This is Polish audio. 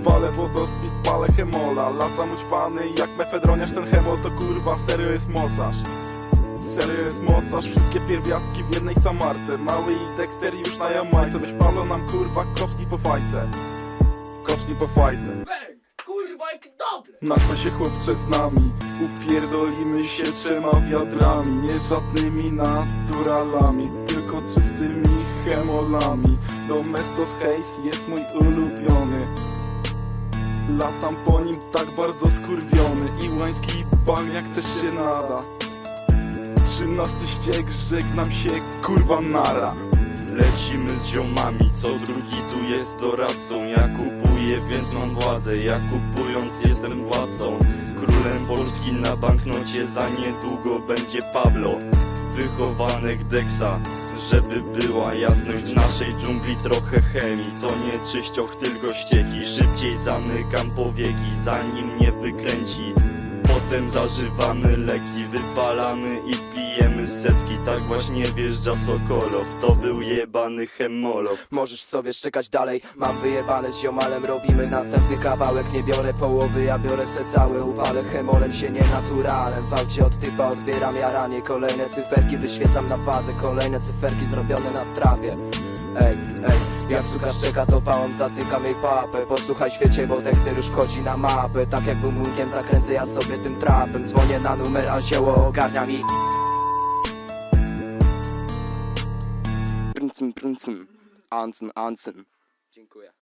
Walę wodospit, palę hemola. Latam ućpany jak mefedroniarz. Ten hemol to kurwa serio jest mocarz. Serio jest mocarz, wszystkie pierwiastki w jednej samarce. Mały i Dexter już na Jamajce. Weź Pablo nam kurwa kopnij po fajce. Kopnij po fajce. Kurwa, jak dobre! Nachwal się chłopcze z nami. Upierdolimy się 3 wiadrami. Nie żadnymi naturalami, tylko czystymi hemolami. Domestos Haze jest mój ulubiony. Latam po nim tak bardzo skurwiony. I łański bagniak też się nada. 13 ścieg, żegnam się, kurwa nara. Lecimy z ziomami, co drugi tu jest doradcą. Ja kupuję, więc mam władzę. Ja kupując jestem władcą. Królem Polski na banknocie za niedługo będzie Pablo. Wychowanek Dexa, żeby była jasność. W naszej dżungli trochę chemii. To nie czyścioch, tylko ścieki. Szybciej zamykam powieki, zanim mnie wykręci. Potem zażywamy leki, wypalamy i pijemy setki. Tak właśnie wjeżdża Sokolow, to był jebany hemolow. Możesz sobie szczekać dalej, mam wyjebane z ziomalem. Robimy następny kawałek, nie biorę połowy, ja biorę se cały. Upalę hemolem się nienaturalem. W aucie od typa odbieram jaranie. Kolejne cyferki wyświetlam na wadze. Kolejne cyferki zrobione na trawie. Ej, jak suka szczeka to pałą zatykam jej papę. Posłuchaj świecie, bo Dexter już wchodzi na mapę. Tak jak bumungiem zakręcę ja sobie tym trapem. Dzwonię na numer, a zioło ogarnia mi. Ansen. Dziękuję.